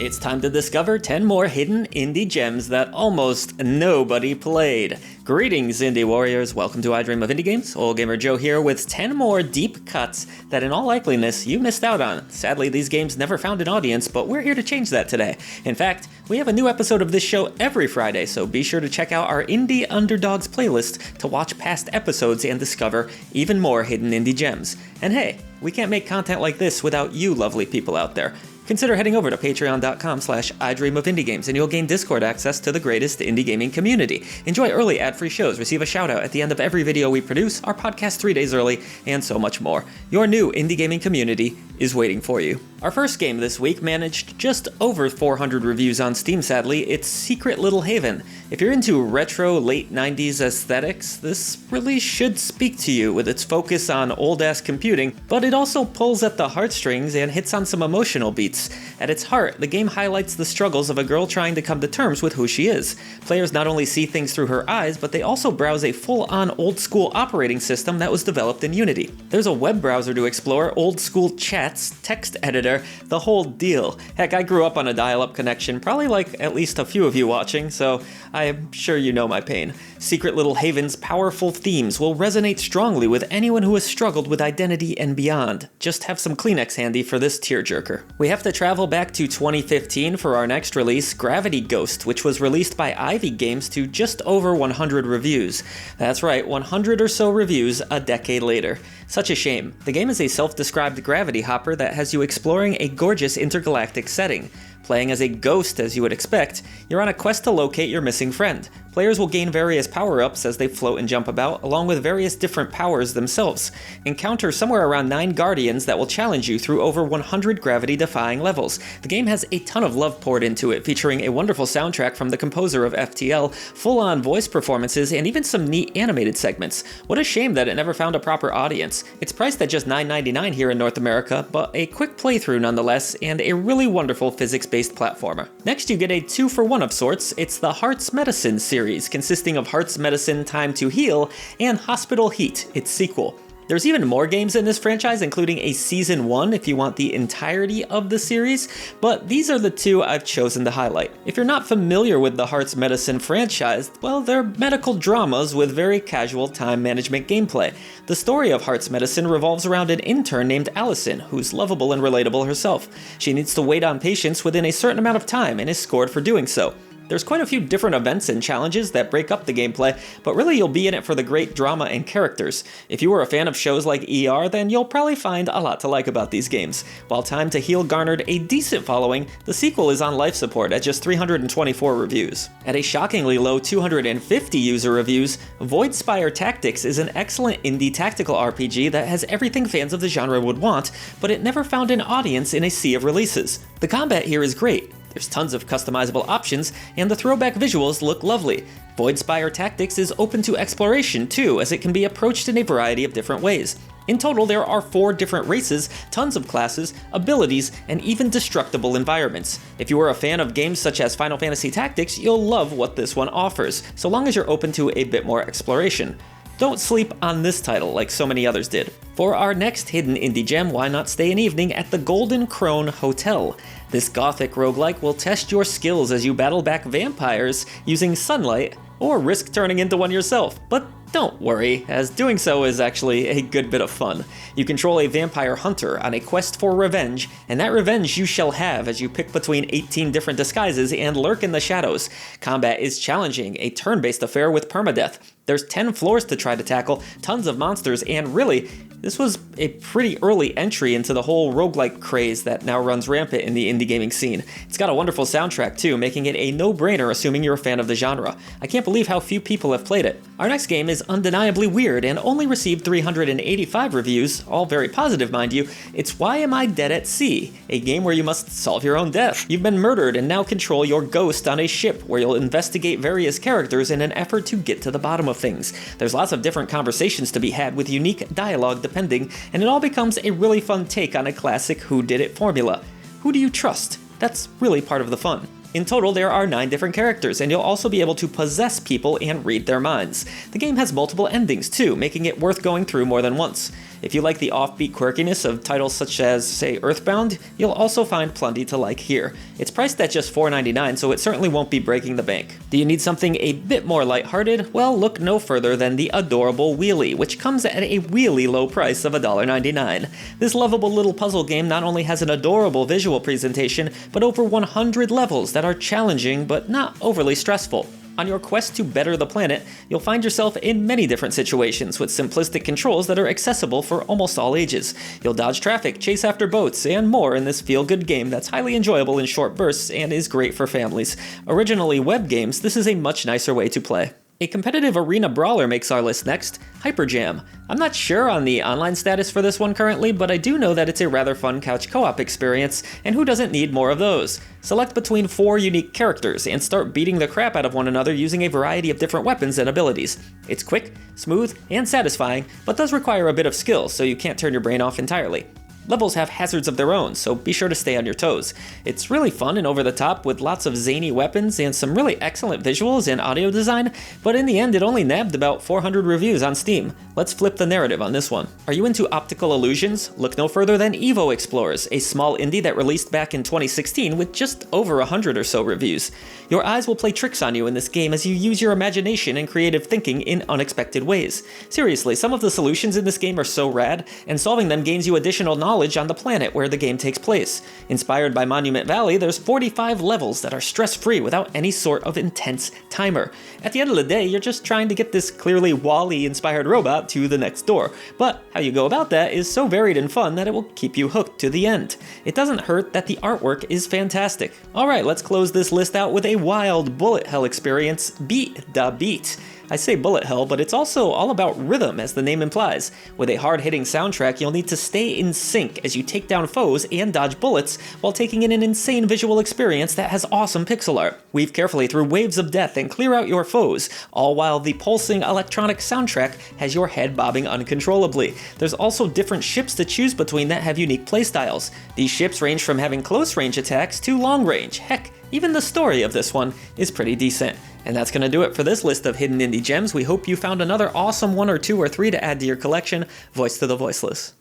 It's time to discover 10 more hidden indie gems that almost nobody played. Greetings, indie warriors. Welcome to I Dream of Indie Games. Old Gamer Joe here with 10 more deep cuts that in all likeliness you missed out on. Sadly, these games never found an audience, but we're here to change that today. In fact, we have a new episode of this show every Friday, so be sure to check out our Indie Underdogs playlist to watch past episodes and discover even more hidden indie gems. And hey, we can't make content like this without you lovely people out there. Consider heading over to patreon.com/idreamofindiegames and you'll gain Discord access to the greatest indie gaming community. Enjoy early ad-free shows, receive a shout-out at the end of every video we produce, our podcast 3 days early, and so much more. Your new indie gaming community is waiting for you. Our first game this week managed just over 400 reviews on Steam, sadly. It's Secret Little Haven. If you're into retro late 90s aesthetics, this really should speak to you with its focus on old-ass computing, but it also pulls at the heartstrings and hits on some emotional beats. At its heart, the game highlights the struggles of a girl trying to come to terms with who she is. Players not only see things through her eyes, but they also browse a full-on old-school operating system that was developed in Unity. There's a web browser to explore, old-school chats, text editor, the whole deal. Heck, I grew up on a dial-up connection, probably like at least a few of you watching, so I'm sure you know my pain. Secret Little Haven's powerful themes will resonate strongly with anyone who has struggled with identity and beyond. Just have some Kleenex handy for this tearjerker. We have to travel back to 2015 for our next release, Gravity Ghost, which was released by Ivy Games to just over 100 reviews. That's right, 100 or so reviews a decade later. Such a shame. The game is a self-described gravity hopper that has you exploring a gorgeous intergalactic setting. Playing as a ghost, as you would expect, you're on a quest to locate your missing friend. Players will gain various power-ups as they float and jump about, along with various different powers themselves. Encounter somewhere around 9 guardians that will challenge you through over 100 gravity-defying levels. The game has a ton of love poured into it, featuring a wonderful soundtrack from the composer of FTL, full-on voice performances, and even some neat animated segments. What a shame that it never found a proper audience. It's priced at just $9.99 here in North America, but a quick playthrough nonetheless, and a really wonderful physics-based platformer. Next, you get a 2-for-1 of sorts. It's the Heart's Medicine series, consisting of Heart's Medicine Time to Heal and Hospital Heat, its sequel. There's even more games in this franchise, including a Season 1 if you want the entirety of the series, but these are the two I've chosen to highlight. If you're not familiar with the Heart's Medicine franchise, well, they're medical dramas with very casual time management gameplay. The story of Heart's Medicine revolves around an intern named Allison, who's lovable and relatable herself. She needs to wait on patients within a certain amount of time and is scored for doing so. There's quite a few different events and challenges that break up the gameplay, but really you'll be in it for the great drama and characters. If you were a fan of shows like ER, then you'll probably find a lot to like about these games. While Time to Heal garnered a decent following, the sequel is on life support at just 324 reviews. At a shockingly low 250 user reviews, Voidspire Tactics is an excellent indie tactical RPG that has everything fans of the genre would want, but it never found an audience in a sea of releases. The combat here is great. There's tons of customizable options, and the throwback visuals look lovely. Voidspire Tactics is open to exploration too, as it can be approached in a variety of different ways. In total, there are 4 different races, tons of classes, abilities, and even destructible environments. If you are a fan of games such as Final Fantasy Tactics, you'll love what this one offers, so long as you're open to a bit more exploration. Don't sleep on this title like so many others did. For our next hidden indie gem, why not stay an evening at the Golden Krone Hotel? This gothic roguelike will test your skills as you battle back vampires using sunlight, or risk turning into one yourself. But don't worry, as doing so is actually a good bit of fun. You control a vampire hunter on a quest for revenge, and that revenge you shall have as you pick between 18 different disguises and lurk in the shadows. Combat is challenging, a turn-based affair with permadeath. There's 10 floors to try to tackle, tons of monsters, and really, this was a pretty early entry into the whole roguelike craze that now runs rampant in the indie gaming scene. It's got a wonderful soundtrack too, making it a no-brainer assuming you're a fan of the genre. I can't believe how few people have played it. Our next game is undeniably weird and only received 385 reviews, all very positive mind you. It's Why Am I Dead at Sea, a game where you must solve your own death. You've been murdered and now control your ghost on a ship where you'll investigate various characters in an effort to get to the bottom of things. There's lots of different conversations to be had with unique dialogue depending, and it all becomes a really fun take on a classic whodidit formula. Who do you trust? That's really part of the fun. In total, there are 9 different characters, and you'll also be able to possess people and read their minds. The game has multiple endings too, making it worth going through more than once. If you like the offbeat quirkiness of titles such as, say, Earthbound, you'll also find plenty to like here. It's priced at just $4.99, so it certainly won't be breaking the bank. Do you need something a bit more lighthearted? Well, look no further than the adorable Wheelie, which comes at a really low price of $1.99. This lovable little puzzle game not only has an adorable visual presentation, but over 100 levels that are challenging but not overly stressful. On your quest to better the planet, you'll find yourself in many different situations with simplistic controls that are accessible for almost all ages. You'll dodge traffic, chase after boats, and more in this feel-good game that's highly enjoyable in short bursts and is great for families. Originally web games, this is a much nicer way to play. A competitive arena brawler makes our list next, Hyperjam. I'm not sure on the online status for this one currently, but I do know that it's a rather fun couch co-op experience, and who doesn't need more of those? Select between 4 unique characters and start beating the crap out of one another using a variety of different weapons and abilities. It's quick, smooth, and satisfying, but does require a bit of skill, so you can't turn your brain off entirely. Levels have hazards of their own, so be sure to stay on your toes. It's really fun and over the top with lots of zany weapons and some really excellent visuals and audio design, but in the end it only nabbed about 400 reviews on Steam. Let's flip the narrative on this one. Are you into optical illusions? Look no further than Evo Explores, a small indie that released back in 2016 with just over 100 or so reviews. Your eyes will play tricks on you in this game as you use your imagination and creative thinking in unexpected ways. Seriously, some of the solutions in this game are so rad, and solving them gains you additional knowledge on the planet where the game takes place. Inspired by Monument Valley, there's 45 levels that are stress-free without any sort of intense timer. At the end of the day, you're just trying to get this clearly WALL-E-inspired robot to the next door, but how you go about that is so varied and fun that it will keep you hooked to the end. It doesn't hurt that the artwork is fantastic. Alright, let's close this list out with a wild bullet hell experience, Beat da Beat. I say bullet hell, but it's also all about rhythm, as the name implies. With a hard-hitting soundtrack, you'll need to stay in sync as you take down foes and dodge bullets, while taking in an insane visual experience that has awesome pixel art. Weave carefully through waves of death and clear out your foes, all while the pulsing electronic soundtrack has your head bobbing uncontrollably. There's also different ships to choose between that have unique playstyles. These ships range from having close-range attacks to long-range. Heck, even the story of this one is pretty decent. And that's going to do it for this list of hidden indie gems. We hope you found another awesome 1 or 2 or 3 to add to your collection. Voice to the voiceless.